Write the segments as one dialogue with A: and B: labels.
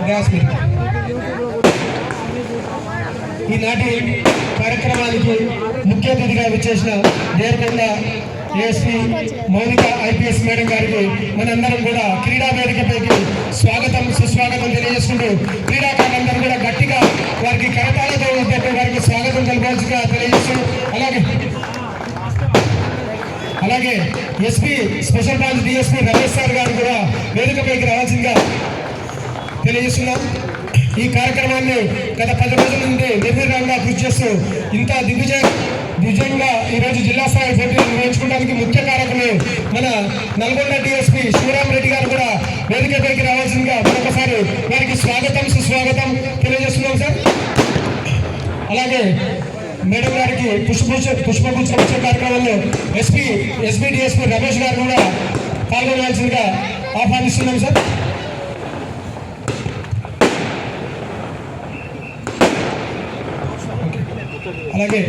A: Gas ఈనాటి కార్యక్రమానికి ముఖ్య అతిథిగా విచ్చేసిన Devakonda ASP Mounika IPS madam గారికి మనందరం కూడా క్రీడా వేదికపైకి స్వాగతం సుస్వాగతం తెలియజేసుకుంటూ క్రీడాకారులందరూ కూడా గట్టిగా వారికి కరతాలతో వారికి స్వాగతం కలపాల్సిగా తెలియజేస్తూ అలాగే SP special branch DSP Ramesh sir గారు కూడా వేదికపైకి రావాల్సిందిగా తెలియజేస్తున్నాం. ఈ కార్యక్రమాన్ని గత 10 రోజుల నుండి నిర్విఘ్నంగా కృషి చేస్తూ ఇంత దిగ్విజయంగా ఈరోజు జిల్లా స్థాయి పోటీలు నిర్వహించుకోవడానికి ముఖ్య కారకులు మన నల్గొండ డిఎస్పీ శివరాం రెడ్డి గారు కూడా వేదికపైకి రావాల్సిందిగా మరొకసారి వారికి స్వాగతం సుస్వాగతం తెలియజేస్తున్నాం సార్. అలాగే మేడం గారికి పుష్పగుచ్చం ఇచ్చే కార్యక్రమంలో ఎస్పీ డిఎస్పీ రమేష్ గారు కూడా పాల్గొనవలసిందిగా ఆహ్వానిస్తున్నాం సార్. అలాగే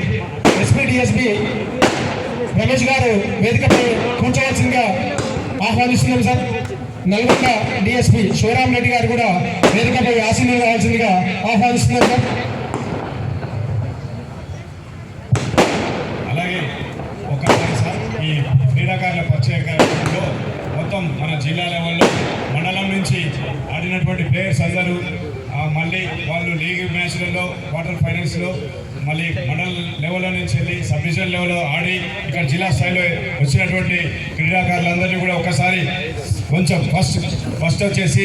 A: ఎస్పీ డిఎస్పీ రమేష్ గారు వేదికపై కూర్చోవలసిందిగా ఆహ్వానిస్తున్నాం సార్. నల్గొండ డిఎస్పీ శివరాం రెడ్డి గారు కూడా వేదికపై ఆశీర్వాదం కావాల్సిందిగా ఆహ్వానిస్తున్నాం సార్.
B: ఈ క్రీడాకారుల పరిచయ కార్యక్రమంలో మొత్తం మన జిల్లా లెవెల్లో మండలం నుంచి ఆడినటువంటి ప్లేయర్స్ అందరూ మళ్ళీ వాళ్ళు లీగ్ మ్యాచ్లలో క్వార్టర్ ఫైనల్స్లో మళ్ళీ మండల లెవెల్లో నుంచి వెళ్ళి సబ్ డివిజన్ లెవెల్లో ఆడి ఇక్కడ జిల్లా స్థాయిలో వచ్చినటువంటి క్రీడాకారులందరినీ కూడా ఒకసారి కొంచెం ఫస్ట్ వచ్చేసి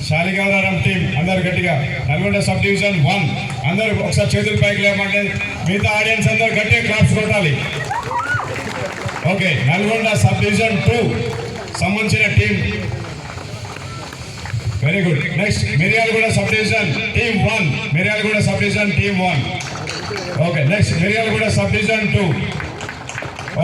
B: శాలిగౌరారం టీం అందరు గట్టిగా నల్గొండ సబ్ డివిజన్ 1 అందరూ ఒకసారి చేతులు పైకి లేమంటే మిగతా ఆడియన్స్ అందరూ గట్టిగా క్లాప్స్ కొట్టాలి. ఓకే, నల్గొండ సబ్ డివిజన్ 2 సంబంధించిన team very good. Next Miryalaguda sub division team 1 okay. Next Miryalaguda subdivision 2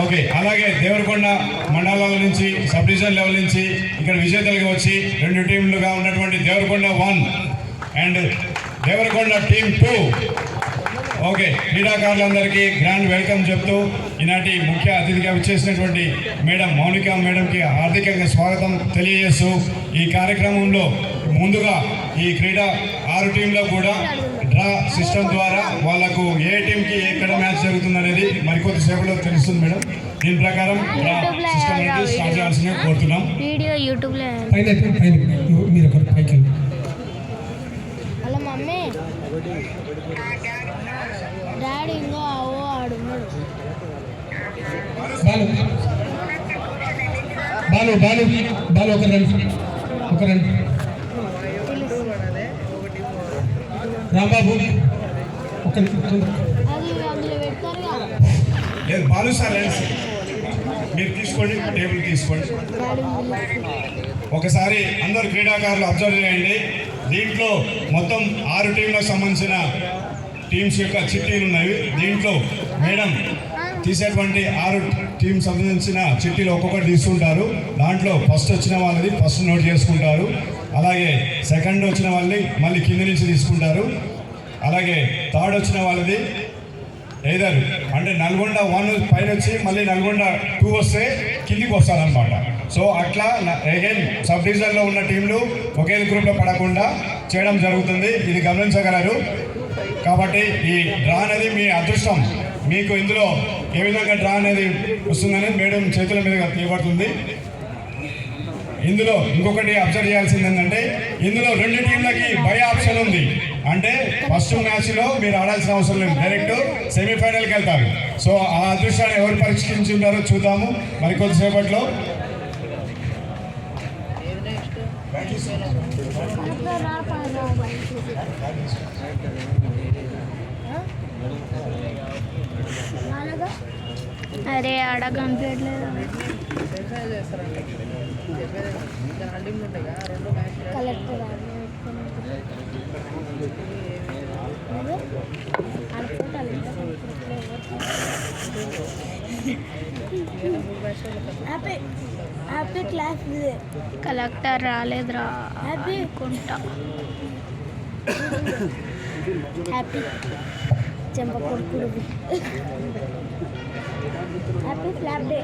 B: okay. అలాగే దేవరకొండ మండలాల నుంచి సబ్ డివిజన్ లెవెల్ నుంచి ఇక్కడ విజేతలుగా వచ్చి 2 టీంలుగా ఉన్నటువంటి Devarakonda 1 and Devarakonda team 2 okay. క్రీడాకారులందరికీ గ్రాండ్ వెల్కమ్ చెప్తూ ఈనాటి ముఖ్య అతిథిగా విచ్చేసినటువంటి మేడం మౌనిక మేడంకి హార్దికంగా స్వాగతం తెలియజేస్తూ ఈ కార్యక్రమంలో ముందుగా ఈ క్రీడా 6 టీంలో కూడా డ్రా సిస్టమ్ ద్వారా వాళ్ళకు ఏ టీంకి ఎక్కడ మ్యాచ్ జరుగుతుందనేది మరికొద్ది సేపట్లో తెలుస్తుంది మేడం. దీని ప్రకారం డ్రా సిస్టమ్ అనేది స్టార్ట్ చేయాల్సిందిగా కోరుతున్నాం.
A: బాలు ఒక రన్ రాంబాబు
B: లేదు బాలు సార్ మీరు తీసుకోండి, టేబుల్ తీసుకోండి. ఒకసారి అందరు క్రీడాకారులు అబ్జర్వ్ చేయండి. దీంట్లో మొత్తం 6 టీంలకు సంబంధించిన టీమ్స్ యొక్క చిట్టీలు ఉన్నాయి. దీంట్లో మేడం తీసేటువంటి 6 టీం సంబంధించిన చిట్టీలు ఒక్కొక్కటి తీసుకుంటారు. దాంట్లో ఫస్ట్ వచ్చిన వాళ్ళది ఫస్ట్ నోట్ చేసుకుంటారు. అలాగే సెకండ్ వచ్చిన వాళ్ళని మళ్ళీ కింద నుంచి తీసుకుంటారు. అలాగే థర్డ్ వచ్చిన వాళ్ళది ఏదర్ అంటే నల్గొండ 1 పైన వచ్చి మళ్ళీ నల్గొండ 2 వస్తే కిందికి వస్తారనమాట. సో అట్లా అగైన్ సబ్ డివిజన్లో ఉన్న టీంలు ఒకే గ్రూప్లో పడకుండా చేయడం జరుగుతుంది. ఇది గమనించగలరు. కాబట్టి ఈ డ్రా అనేది మీ అదృష్టం. మీకు ఇందులో ఏ విధంగా డ్రా అనేది వస్తుందనేది మేడం చేతుల మీదుగా తీయబడుతుంది. ఇందులో ఇంకొకటి అబ్జర్వ్ చేయాల్సింది ఏంటంటే ఇందులో 2 టీంలకి బై ఆప్షన్ ఉంది. అంటే ఫస్ట్ మ్యాచ్లో మీరు ఆడాల్సిన అవసరం లేదు, డైరెక్ట్ సెమీఫైనల్కి వెళ్తారు. సో ఆ అదృష్టాన్ని ఎవరు పరీక్షించి ఉంటారో చూద్దాము మరి కొద్దిసేపట్లో.
C: అరే ఆడ కనిపించట్లేదు. కలెక్టర్ కలెక్టర్ రాలేదురా అనుకుంటా. హ్యాపీ చెంప కొడుకుడు హ్యాపీ ఫ్లాప్ డే.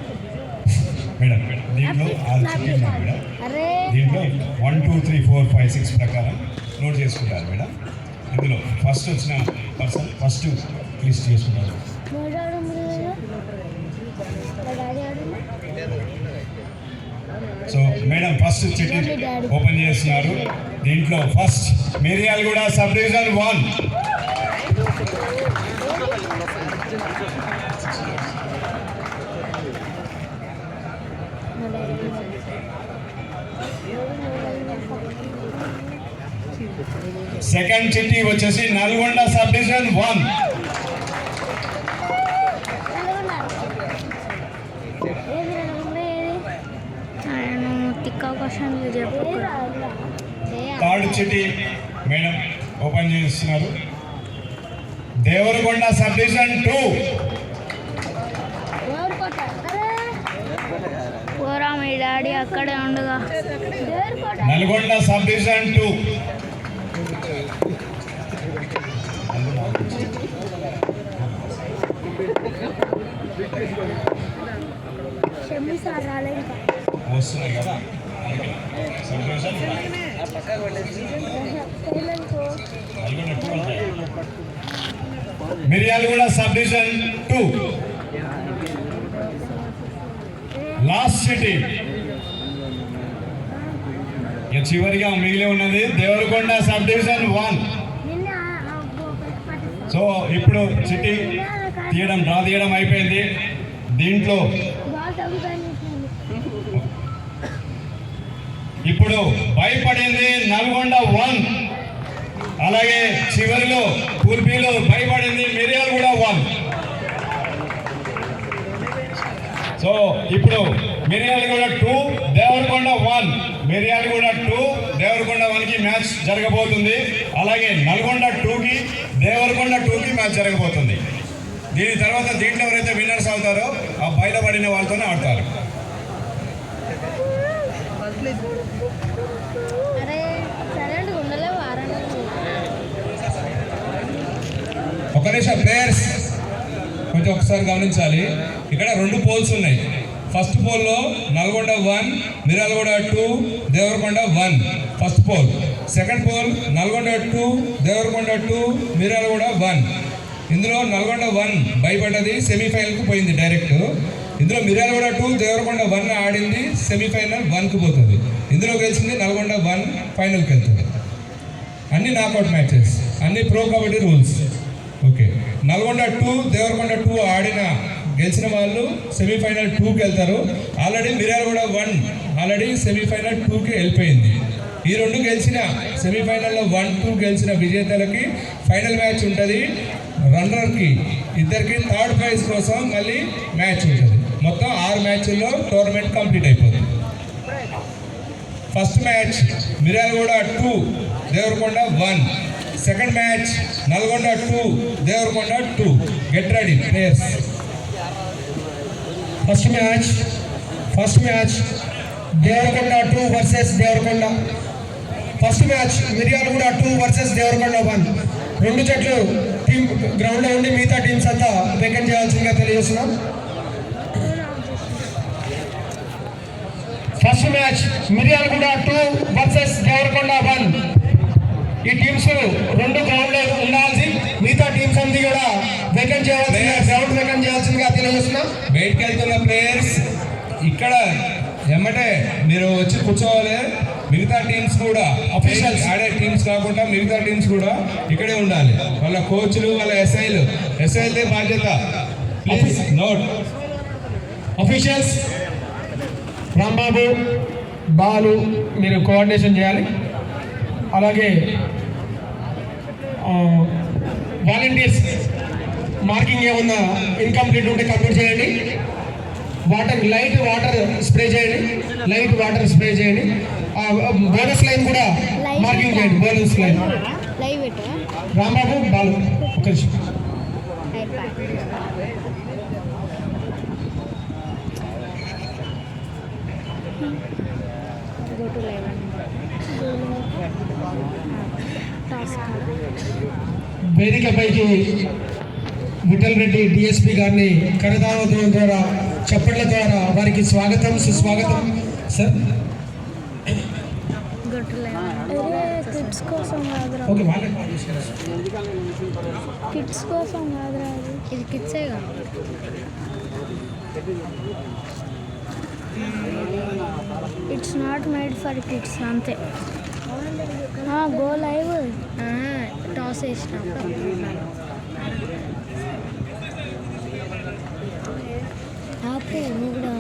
B: మేడం దీంట్లో 6 చిట్టీలు ఉన్నాయి మేడం.
C: అరే
B: దీంట్లో 1 2 3 4 5 6 ప్రకారం నోట్ చేసుకుంటారు మేడం. ఇందులో ఫస్ట్ వచ్చిన పర్సన్ ఫస్ట్ లిస్ట్ చేసుకుంటారు. సో మేడం ఫస్ట్ చిట్టి ఓపెన్ చేస్తున్నారు. దీంట్లో first Miryalaguda subdivision 1. Second చిట్టి వచ్చేసి నల్గొండ సబ్ డివిజన్ 1.
C: క్వశ్చన్లు చెప్పు.
B: థర్డ్ చిట్టి మేడం ఓపెన్ చేస్తున్నారు. Devarakonda subdivision 2.
C: పోరా మీ డాడీ అక్కడే ఉండగా.
B: Nalgonda subdivision 2. వస్తున్నాయి కదా subdivision 1. Miryalaguda subdivision 2. Last city ఇక చివరిగా మిగిలి ఉన్నది దేవరకొండ సబ్ డివిజన్ 1. సో ఇప్పుడు సిటీ డ్రా తీయడం అయిపోయింది. దీంట్లో ఇప్పుడు భయపడింది నల్గొండ 1. అలాగే చివరిలో పూర్తిలో భయపడింది మిర్యాలగూడ 1. సో ఇప్పుడు మిర్యాలగూడ 2 దేవరకొండ 1. మిర్యాలగూడ 2 దేవరకొండ 1కి మ్యాచ్ జరగబోతుంది. అలాగే నల్గొండ 2కి దేవరకొండ 2కి మ్యాచ్ జరగబోతుంది. దీని తర్వాత దీంట్లో ఎవరైతే విన్నర్స్ అవుతారో ఆ బయటపడిన వాళ్ళతోనే ఆడతారు.
D: ఒక నిమిషం ప్లేయర్స్ కొంచెం ఒకసారి గమనించాలి. ఇక్కడ 2 పోల్స్ ఉన్నాయి. ఫస్ట్ పోల్లో Nalgonda 1 Miryalaguda 2 Devarakonda 1 first pool. Second pool Nalgonda 2 Devarakonda 2 Miryalaguda 1. ఇందులో నల్గొండ 1 భయపడ్డది, సెమీఫైనల్కి పోయింది డైరెక్ట్. ఇందులో మిర్యాలగూడ 2 దేవరకొండ 1 ఆడింది, సెమీఫైనల్ 1కి పోతుంది. ఇందులో గెలిచింది నల్గొండ 1 ఫైనల్కి వెళ్తుంది. అన్ని నాకౌట్ మ్యాచెస్, అన్ని pro kabaddi rules. Okay, Nalgonda 2 Devarakonda 2 గెలిచిన వాళ్ళు సెమీఫైనల్ 2కి వెళ్తారు. ఆల్రెడీ మిర్యాలగూడ 1 ఆల్రెడీ సెమీఫైనల్ 2కి వెళ్ళిపోయింది. ఈ 2 గెలిచిన సెమీఫైనల్లో 1, 2 గెలిచిన విజేతలకి ఫైనల్ మ్యాచ్ ఉంటుంది. రన్నర్కి ఇద్దరికి థర్డ్ ప్రైజ్ కోసం మళ్ళీ మ్యాచ్ ఉంటుంది. మొత్తం 6 మ్యాచ్ల్లో టోర్నమెంట్ కంప్లీట్ అయిపోతుంది. First match Miryalaguda 2 Devarakonda 1. Second match Nalgonda 2 Devarakonda 2. Get ready players.
A: First match Devarakonda 2 versus Devarakonda. First match Miryalaguda 2 versus Devarakonda 1. 2 జట్లు టీం గ్రౌండ్లో ఉండి మిగతా టీమ్స్ అంతా వేకెంట్ చేయాల్సిందిగా తెలియజేస్తున్నాం. First match Miryalaguda 2 versus Devarakonda 1. ఈ టీమ్స్ 2 గ్రౌండ్లో ఉండాల్సి, మిగతా టీమ్స్ అన్ని కూడా వేకెంట్ చేయాల్సిందిగా తెలియజేస్తున్నాం.
D: బయటకు వెళ్తున్న ప్లేయర్స్ ఇక్కడ ఎమ్మటే మీరు వచ్చి కూర్చోవాలి. మిగతా టీమ్స్ కూడా అఫీషియల్స్ ఆడే టీమ్స్ కాకుండా మిగతా టీమ్స్ కూడా ఇక్కడే ఉండాలి. వాళ్ళ కోచ్లు, వాళ్ళ ఎస్ఐలదే బాధ్యత. Please note.
A: Officials Rambabu, Balu మీరు కోఆర్డినేషన్ చేయాలి. అలాగే వాలంటీర్స్ మార్కింగ్ ఏమన్నా ఇన్కంప్లీట్ ఉంటే కంప్లీట్ చేయండి. లైట్ వాటర్ స్ప్రే చేయండి. బోనస్ లైన్ కూడా మార్కింగ్ చేయండి. బోనస్ లైన్ రాంబాబు, బాలు ఒక నిమిషం. వేదికపైకి విఠల్ రెడ్డి డిఎస్పీ గారిని కరతాళధ్వనుల ద్వారా చప్పట్ల ద్వారా వారికి స్వాగతం సుస్వాగతం సార్.
C: కిడ్స్ కోసం కాదురా,
A: ఓకే వాళ్ళే
C: కిడ్స్ కోసం కాదురా, ఇది కిడ్సేగా. It's not made for kids అంతే. గో లైవ్ టాస్ వేసినప్పుడు నువ్వు కూడా